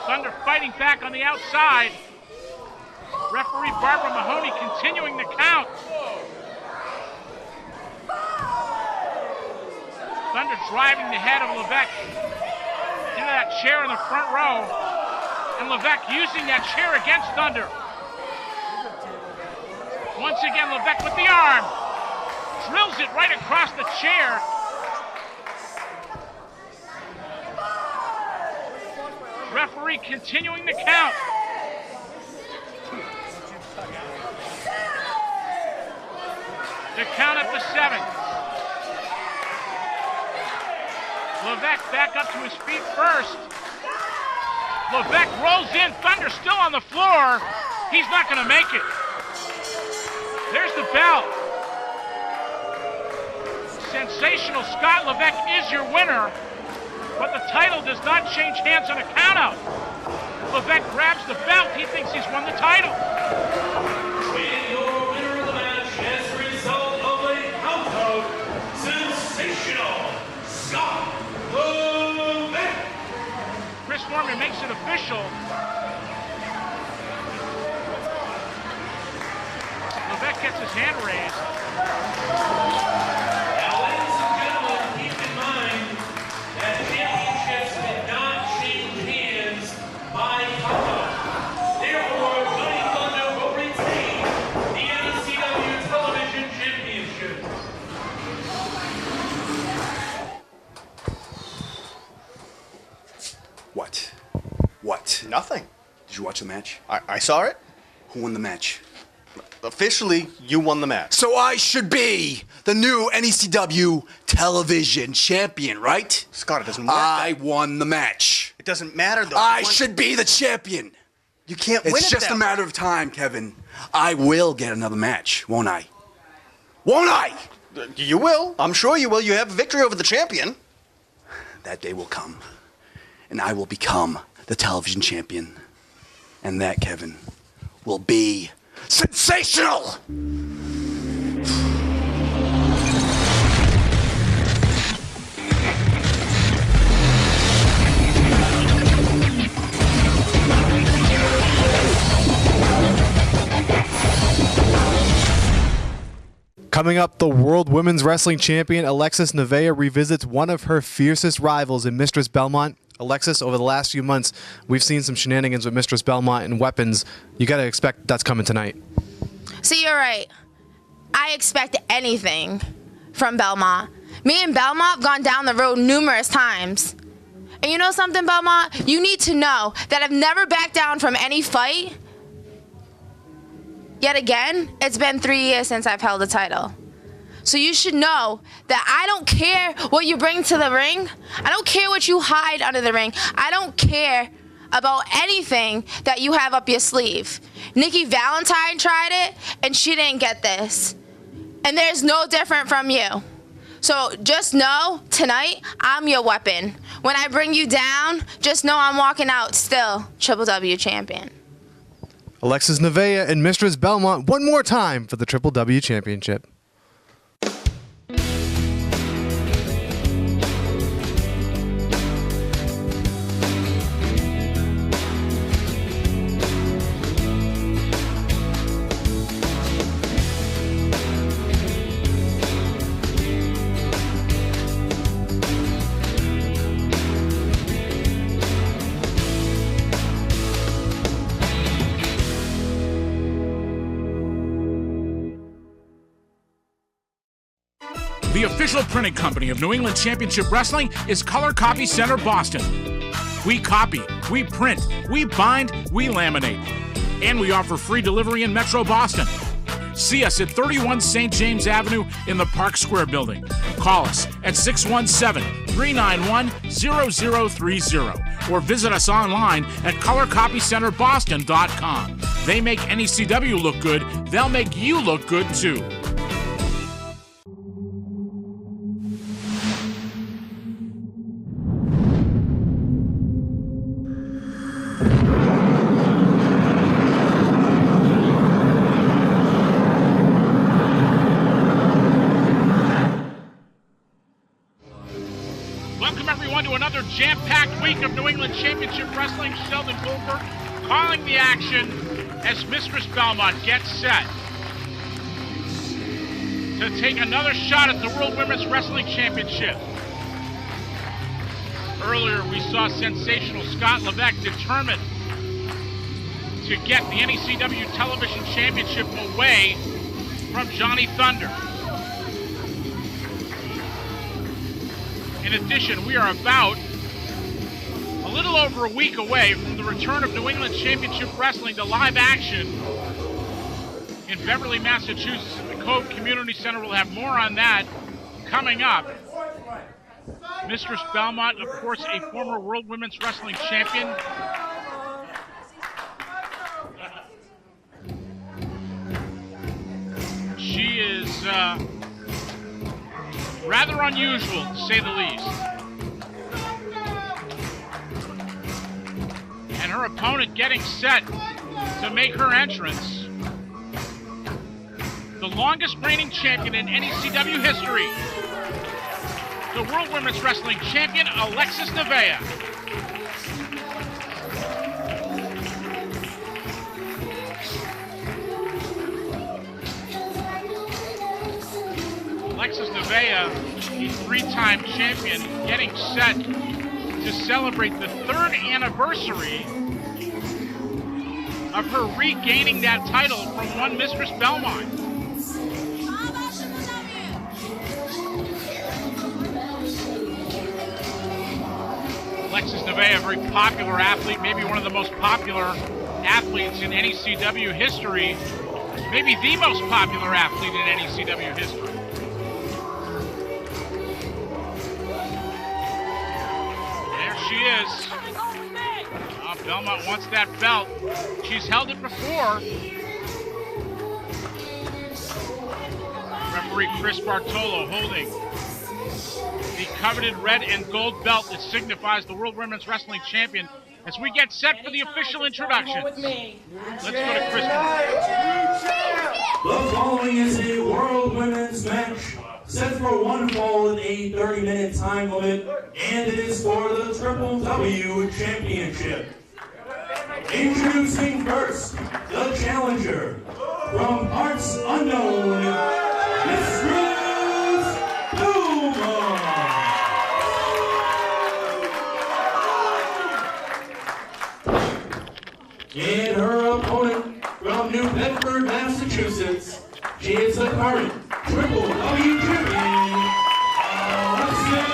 Thunder fighting back on the outside. Referee Barbara Mahoney continuing the count. Thunder driving the head of Levesque into that chair in the front row. And Levesque using that chair against Thunder. Once again, Levesque with the arm. Drills it right across the chair. Referee continuing the count. The count up to 7. Levesque back up to his feet first. Levesque rolls in. Thunder still on the floor. He's not going to make it. There's the bell. Sensational Scott Levesque is your winner, but the title does not change hands on a countout. Levesque grabs the belt. He thinks he's won the title. And your winner of the match as a result of a countout, Sensational Scott Levesque. Chris Norman makes it official. Levesque gets his hand raised. Now, ladies and gentlemen, keep in mind that championships did not change hands by countout. Therefore, Tony Thunder will retain the NECW Television Championship. What? Nothing. Did you watch the match? I saw it. Who won the match? Officially, you won the match. So I should be the new NECW Television Champion, right? Scott, it doesn't work. I won the match. It doesn't matter, though. I should be the champion. You can't win it. It's just a matter of time, Kevin. I will get another match, won't I? Won't I? You will. I'm sure you will. You have a victory over the champion. That day will come, and I will become the television champion. And that, Kevin, will be sensational! Coming up, the World Women's Wrestling Champion Alexxis Neveah revisits one of her fiercest rivals in Mistress Belmont. Alexxis, over the last few months, we've seen some shenanigans with Mistress Belmont and weapons. You got to expect that's coming tonight. See, you're right. I expect anything from Belmont. Me and Belmont have gone down the road numerous times. And you know something, Belmont? You need to know that I've never backed down from any fight. Yet again, it's been 3 years since I've held a title. So you should know that I don't care what you bring to the ring. I don't care what you hide under the ring. I don't care about anything that you have up your sleeve. Nikki Valentine tried it, and she didn't get this. And there's no different from you. So just know, tonight, I'm your weapon. When I bring you down, just know I'm walking out still Triple W champion. Alexxis Neveah and Mistress Belmont one more time for the Triple W Championship. The official printing company of New England Championship Wrestling is Color Copy Center Boston. We copy, we print, we bind, we laminate. And we offer free delivery in Metro Boston. See us at 31 St. James Avenue in the Park Square building. Call us at 617-391-0030 or visit us online at colorcopycenterboston.com. They make NECW look good, they'll make you look good too. jam-packed week of New England Championship Wrestling. Sheldon Goldberg calling the action as Mistress Belmont gets set to take another shot at the World Women's Wrestling Championship. Earlier, we saw sensational Scott Levesque determined to get the NECW Television Championship away from Johnny Thunder. In addition, we are about a little over a week away from the return of New England Championship Wrestling to live action in Beverly, Massachusetts at the Cove Community Center. We'll have more on that coming up. Mistress Belmont, of course, a former World Women's Wrestling Champion. She is rather unusual, to say the least. And her opponent getting set to make her entrance. The longest reigning champion in NECW history. The World Women's Wrestling Champion, Alexxis Neveah. Alexxis Neveah, a three-time champion, getting set to celebrate the 3rd anniversary of her regaining that title from one Mistress Belmont. Alexxis Neveah, a very popular athlete, maybe one of the most popular athletes in NECW history, maybe the most popular athlete in NECW history. There she is. Belmont wants that belt. She's held it before. Referee Chris Bartolo holding the coveted red and gold belt that signifies the World Women's Wrestling Champion as we get set for the official introduction. Let's go to Chris. The following is a World Women's match set for one fall in a 30-minute time limit, and it is for the Triple W Championship. Introducing first, the challenger, from parts unknown, Mistress Belmont. And her opponent from New Bedford, Massachusetts, she is the current Triple W Champion, Alexxis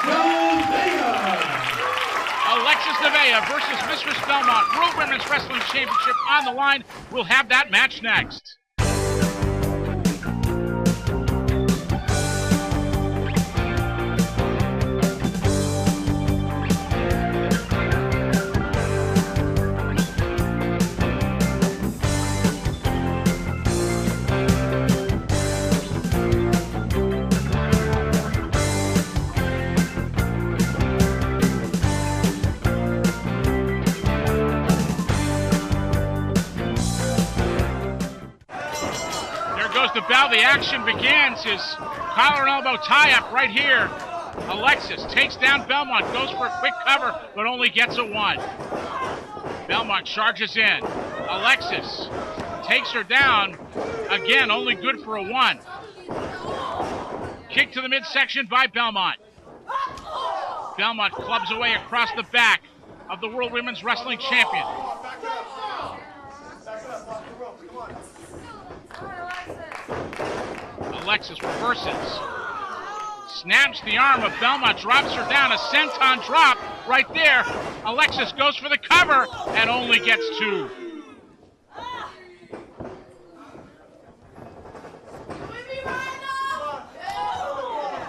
Neveah. Alexxis Neveah versus Mistress Belmont, World Women's Wrestling Championship on the line. We'll have that match next. The bout, the action begins. His collar and elbow tie-up right here. Alexxis takes down Belmont, goes for a quick cover, but only gets a 1. Belmont charges in. Alexxis takes her down. Again, only good for a 1. Kick to the midsection by Belmont. Belmont clubs away across the back of the World Women's Wrestling Champion. Alexxis reverses. Snaps the arm of Belmont, drops her down. A senton drop right there. Alexxis goes for the cover and only gets 2.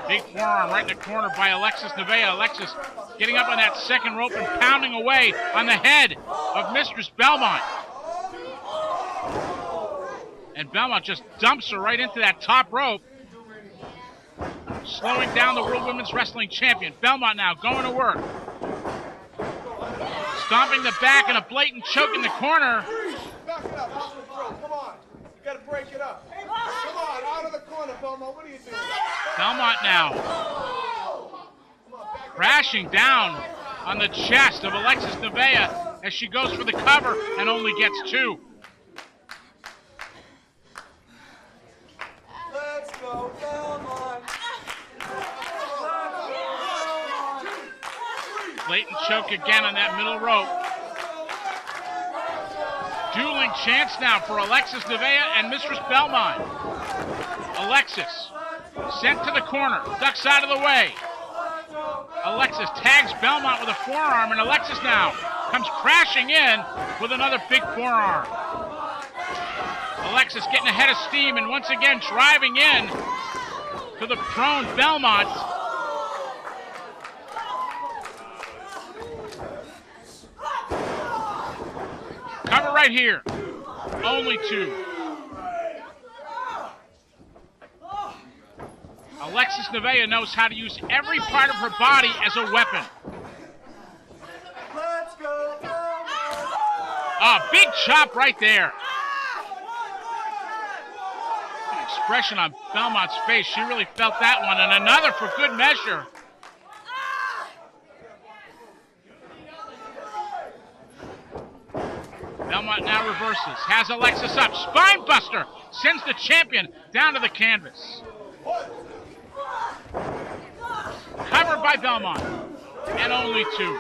Big forearm right in the corner by Alexxis Neveah. Alexxis getting up on that second rope and pounding away on the head of Mistress Belmont. And Belmont just dumps her right into that top rope, slowing down the World Women's Wrestling Champion. Belmont now going to work. Stomping the back and a blatant choke in the corner. Back it up, off the throat. Come on. You got to break it up. Come on, out of the corner, Belmont. What are you doing? Belmont now. Come on, back Crashing down on the chest of Alexxis Neveah as she goes for the cover and only gets 2. Let's go, Belmont. Blatant choke again on that middle rope. Dueling chance now for Alexxis Neveah and Mistress Belmont. Alexxis sent to the corner, ducks out of the way. Alexxis tags Belmont with a forearm, and Alexxis now comes crashing in with another big forearm. Alexxis getting ahead of steam and once again driving in to the prone Belmont. Cover right here. Only 2. Alexxis Neveah knows how to use every part of her body as a weapon. Let's go, Belmont. A big chop right there. The expression on Belmont's face, she really felt that one, and another for good measure. Belmont now reverses, has Alexxis up, spine buster, sends the champion down to the canvas. Covered by Belmont, and only 2.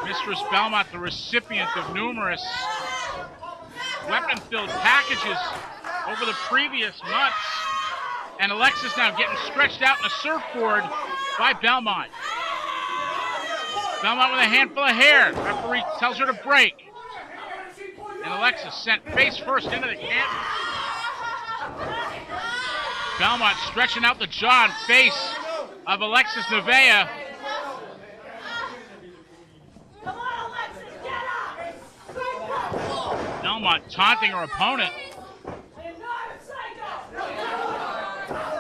Mistress Belmont, the recipient of numerous weapon-filled packages over the previous months, and Alexxis now getting stretched out in a surfboard by Belmont. Belmont with a handful of hair. The referee tells her to break. And Alexxis sent face first into the canvas. Belmont stretching out the jaw and face of Alexxis Neveah. Belmont taunting her opponent.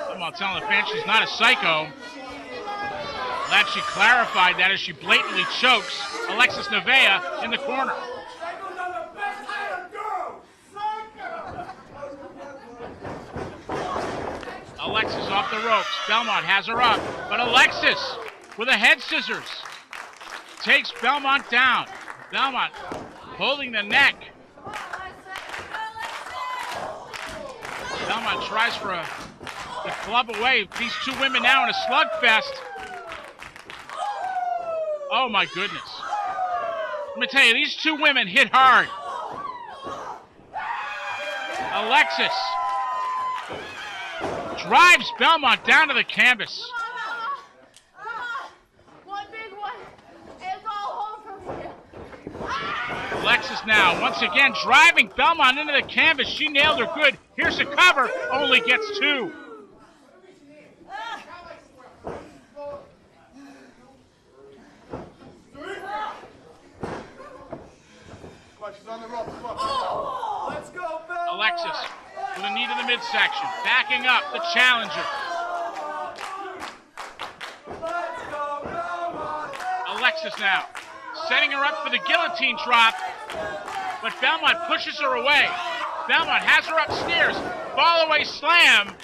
Belmont telling the fans she's not a psycho. Glad she clarified that as she blatantly chokes Alexxis Neveah in the corner. Alexxis off the ropes. Belmont has her up, but Alexxis with a head scissors takes Belmont down. Belmont holding the neck. Belmont tries for the club away. These 2 women now in a slugfest. Oh my goodness. Let me tell you, these 2 women hit hard. Alexxis drives Belmont down to the canvas. One big one. It's all over here. Alexxis now, once again, driving Belmont into the canvas. She nailed her good. Here's the cover, only gets 2. She's on the rope. Let's go, Belmont. Alexxis with a knee to the midsection, backing up the challenger. Let's go, Belmont. Alexxis now setting her up for the guillotine drop, but Belmont pushes her away. Belmont has her upstairs, fall away slam.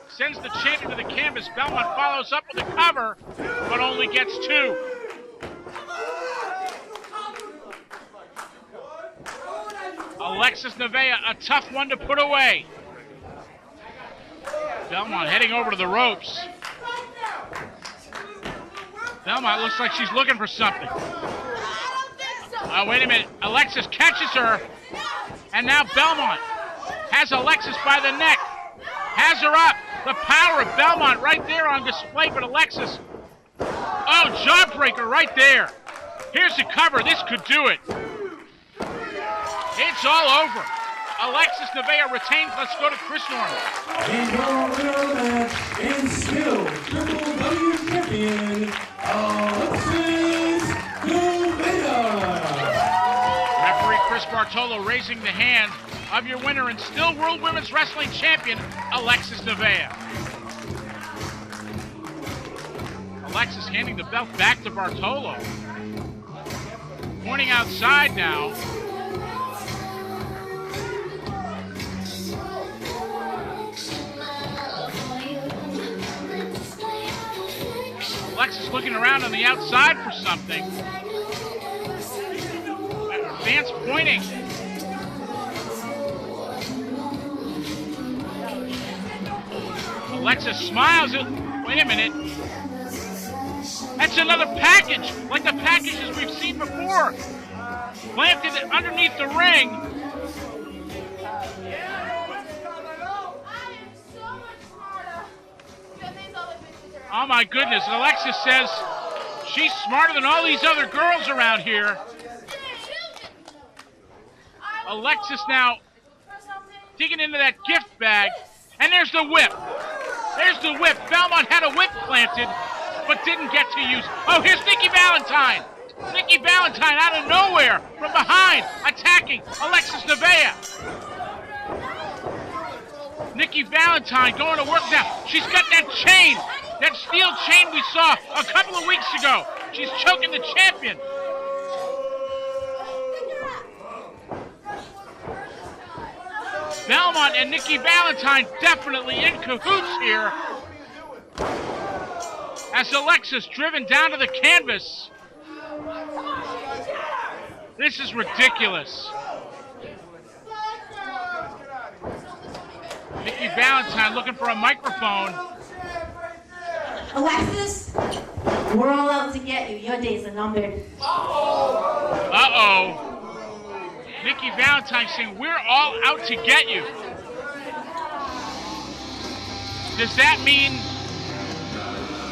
Sends the champion to the canvas. Belmont follows up with a cover, but only gets 2. Alexxis Neveah, a tough one to put away. Belmont heading over to the ropes. Belmont looks like she's looking for something. Oh, wait a minute. Alexxis catches her. And now Belmont has Alexxis by the neck. Has her up. The power of Belmont right there on display, but Alexxis. Oh, jawbreaker right there. Here's the cover. This could do it. It's all over. Alexxis Neveah retains. Let's go to Chris Norman. And your winner match and still Triple W champion, Alexxis Neveah. Referee Chris Bartolo raising the hand of your winner and still World Women's Wrestling Champion, Alexxis Neveah. Alexxis handing the belt back to Bartolo. Pointing outside now. Alexxis looking around on the outside for something. Fans pointing. Alexxis smiles. Wait a minute. That's another package, like the packages we've seen before. Planted underneath the ring. Oh my goodness, and Alexxis says she's smarter than all these other girls around here. Alexxis now digging into that gift bag, and there's the whip. There's the whip. Belmont had a whip planted, but didn't get to use. Oh, here's Nikki Valentine. Nikki Valentine out of nowhere, from behind, attacking Alexxis Neveah. Nikki Valentine going to work now. She's got that chain, that steel chain we saw a couple of weeks ago. She's choking the champion. Belmont and Nikki Valentine definitely in cahoots here. As Alexxis driven down to the canvas. This is ridiculous. Nikki Valentine looking for a microphone. Alexxis, we're all out to get you. Your days are numbered. Uh-oh. Nikki Valentine saying, we're all out to get you. Does that mean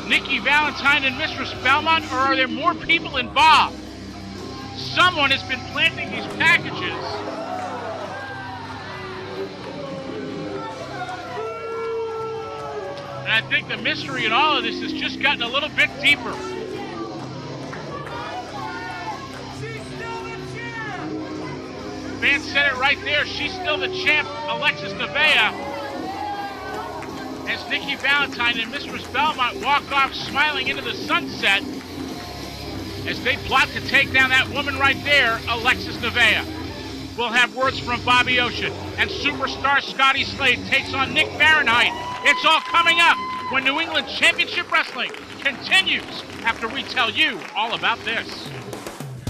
Nikki Valentine and Mistress Belmont, or are there more people involved? Someone has been planting these packages. And I think the mystery in all of this has just gotten a little bit deeper. Fans said it right there. She's still the champ, Alexxis Neveah. As Nikki Valentine and Mistress Belmont walk off smiling into the sunset as they plot to take down that woman right there, Alexxis Neveah. We'll have words from Bobby Ocean, and superstar Scotty Slade takes on Nick Farenheight. It's all coming up when New England Championship Wrestling continues after we tell you all about this.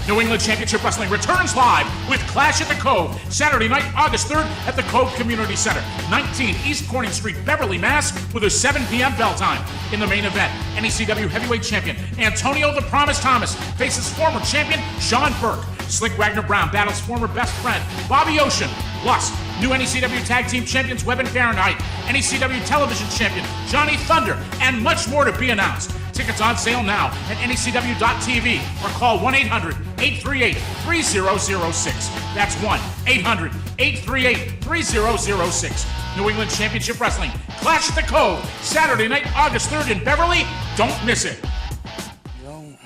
New England Championship Wrestling returns live with Clash at the Cove, Saturday night, August 3rd at the Cove Community Center, 19 East Corning Street, Beverly, Mass, with a 7 p.m. bell time. In the main event, NECW Heavyweight Champion Antonio the Promise Thomas faces former champion Sean Burke. Slyck Wagner Brown battles former best friend Bobby Ocean. Plus, new NECW Tag Team Champions Webb and Farenheight, NECW Television Champion Johnny Thunder, and much more to be announced. Tickets on sale now at NECW.TV or call 1-800-838-3006. That's 1-800-838-3006. New England Championship Wrestling, Clash at the Cove, Saturday night, August 3rd in Beverly. Don't miss it. You know,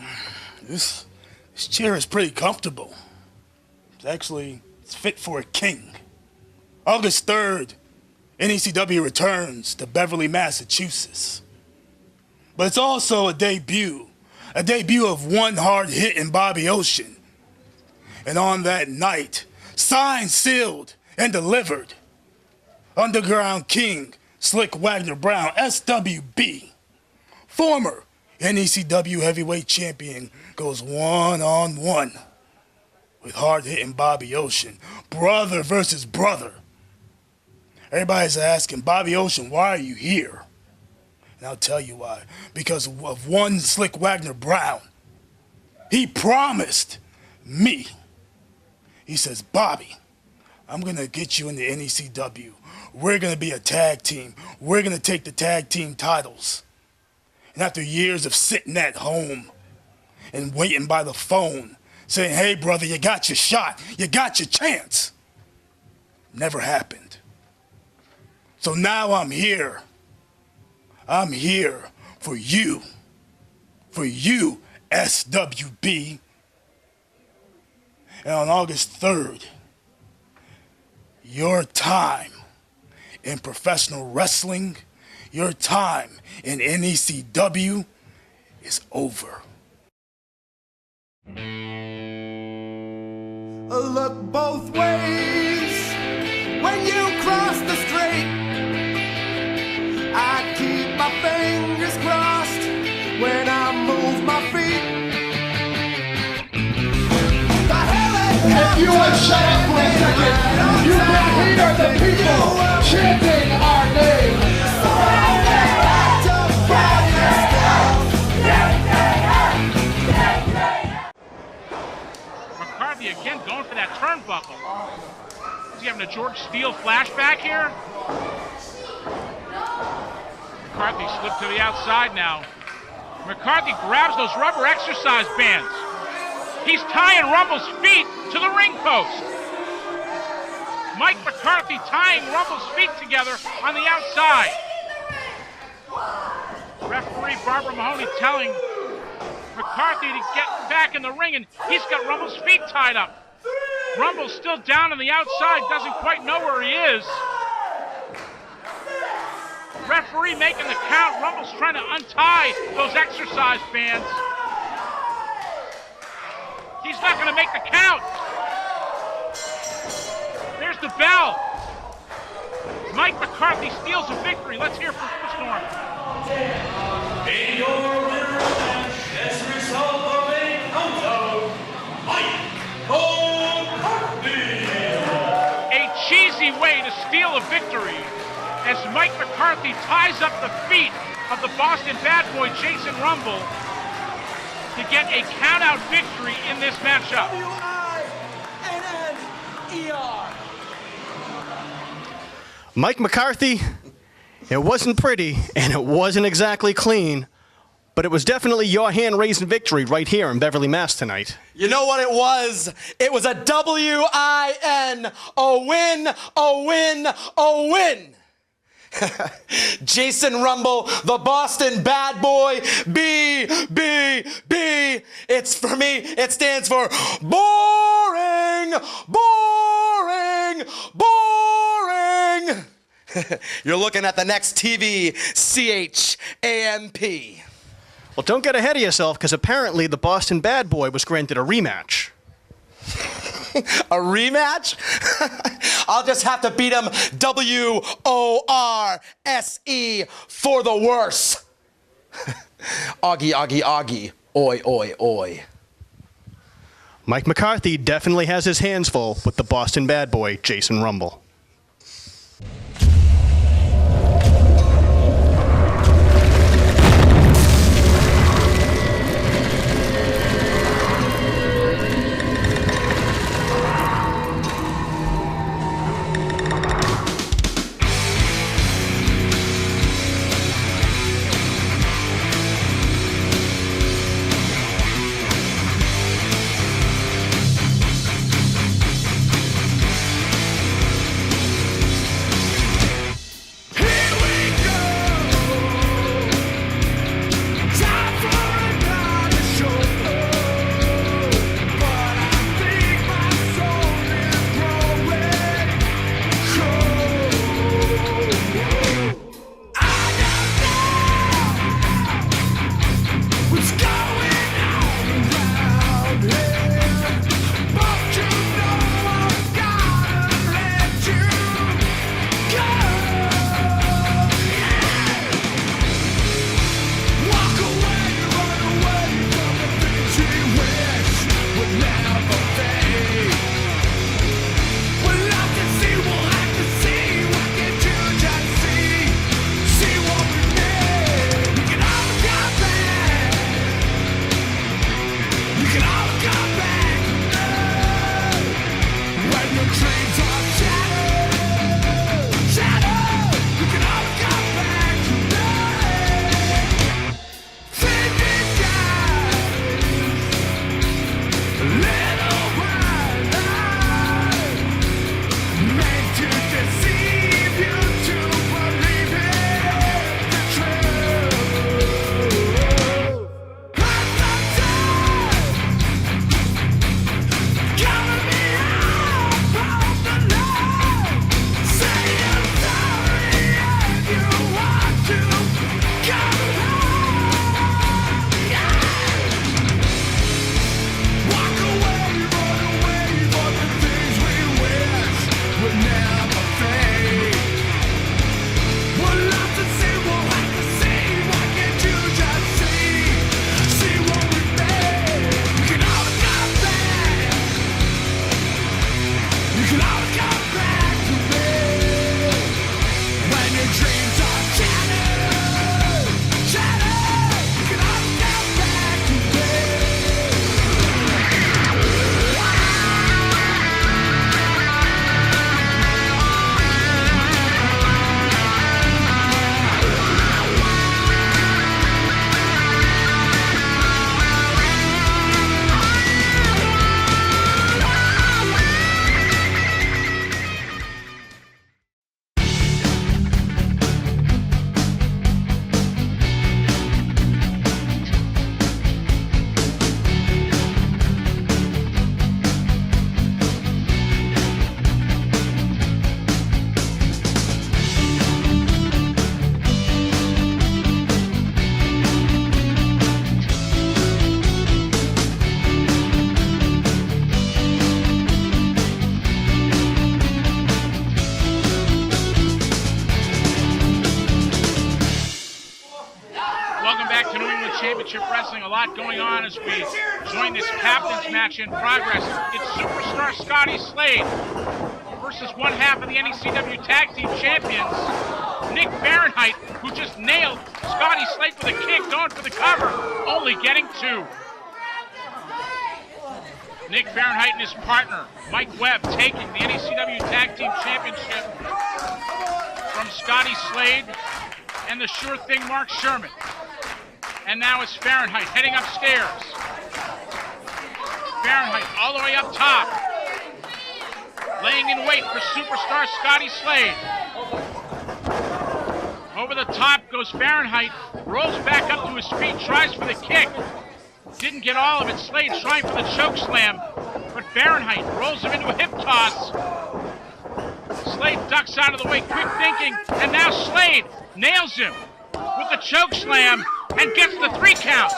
this chair is pretty comfortable. It's fit for a king. August 3rd, NECW returns to Beverly, Massachusetts. But it's also a debut of one hard hit in Bobby Ocean. And on that night, signed, sealed, and delivered, Underground King Slyck Wagner Brown, SWB, former NECW Heavyweight Champion, goes one-on-one with hard-hitting Bobby Ocean. Brother versus brother. Everybody's asking, Bobby Ocean, why are you here? And I'll tell you why. Because of one Slyck Wagner Brown. He promised me. He says, Bobby, I'm going to get you in the NECW. We're going to be a tag team. We're going to take the tag team titles. And after years of sitting at home and waiting by the phone, saying, hey, brother, you got your shot. You got your chance. Never happened. So now I'm here. I'm here for you, SWB. And on August 3rd, your time in professional wrestling, your time in NECW is over. Look both ways when you cross the street. I keep my fingers crossed when I'm You would shut up for a second. You can hear the people chanting our name. McCarthy again going for that turnbuckle. Is he having a George Steele flashback here? McCarthy slipped to the outside now. McCarthy grabs those rubber exercise bands. He's tying Rumble's feet to the ring post. Mike McCarthy tying Rumble's feet together on the outside. Referee Barbara Mahoney telling McCarthy to get back in the ring, and he's got Rumble's feet tied up. Rumble's still down on the outside, doesn't quite know where he is. Referee making the count. Rumble's trying to untie those exercise bands. He's not going to make the count. There's the bell. Mike McCarthy steals a victory. Let's hear from Storm. In your winner match, as a result of a count-out, Mike McCarthy. A cheesy way to steal a victory as Mike McCarthy ties up the feet of the Boston bad boy Jason Rumble to get a count-out victory in this matchup. W-I-N-N-E-R. Mike McCarthy, it wasn't pretty and it wasn't exactly clean, but it was definitely your hand-raising victory right here in Beverly, Mass tonight. You know what it was? It was a W-I-N, a win, a win, a win. Jason Rumble, the Boston bad boy, B. It's for me, it stands for boring, boring, boring. You're looking at the next TV, CHAMP. Well, don't get ahead of yourself, because apparently the Boston bad boy was granted a rematch. A rematch? I'll just have to beat him W-O-R-S-E for the worse. Augie, Augie, Augie. Oi, oi, oi. Mike McCarthy definitely has his hands full with the Boston bad boy, Jason Rumble. back to New England Championship Wrestling. A lot going on as we join this captain's match in progress. It's superstar Scotty Slade versus one half of the NECW Tag Team Champions, Nick Farenheight, who just nailed Scotty Slade with a kick, going for the cover, only getting 2. Nick Farenheight and his partner, Mike Webb, taking the NECW Tag Team Championship from Scotty Slade and the sure thing Mark Sherman. And now it's Farenheight heading upstairs. Farenheight all the way up top, laying in wait for superstar Scotty Slade. Over the top goes Farenheight, rolls back up to his feet, tries for the kick. Didn't get all of it. Slade trying for the choke slam, but Farenheight rolls him into a hip toss. Slade ducks out of the way, quick thinking, and now Slade nails him with the choke slam and gets the 3 count.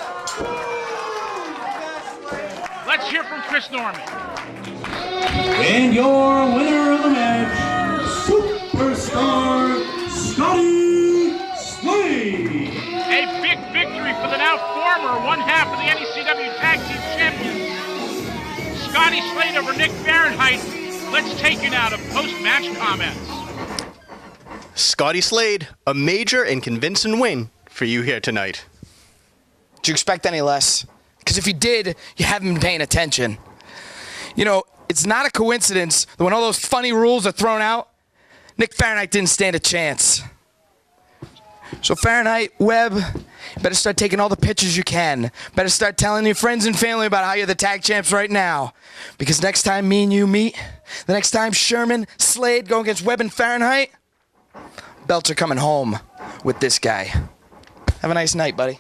Let's hear from Chris Norman. And your winner of the match, Superstar Scotty Slade. A big victory for the now former one half of the NECW Tag Team Champions, Scotty Slade over Nick Farenheight. Let's take you now to post-match comments. Scotty Slade, a major and convincing win for you here tonight. Did you expect any less? Because if you did, you haven't been paying attention. You know, it's not a coincidence that when all those funny rules are thrown out, Nick Farenheight didn't stand a chance. So Farenheight, Webb, you better start taking all the pictures you can. Better start telling your friends and family about how you're the tag champs right now. Because next time me and you meet, the next time Sherman, Slade go against Webb and Farenheight, belts are coming home with this guy. Have a nice night, buddy.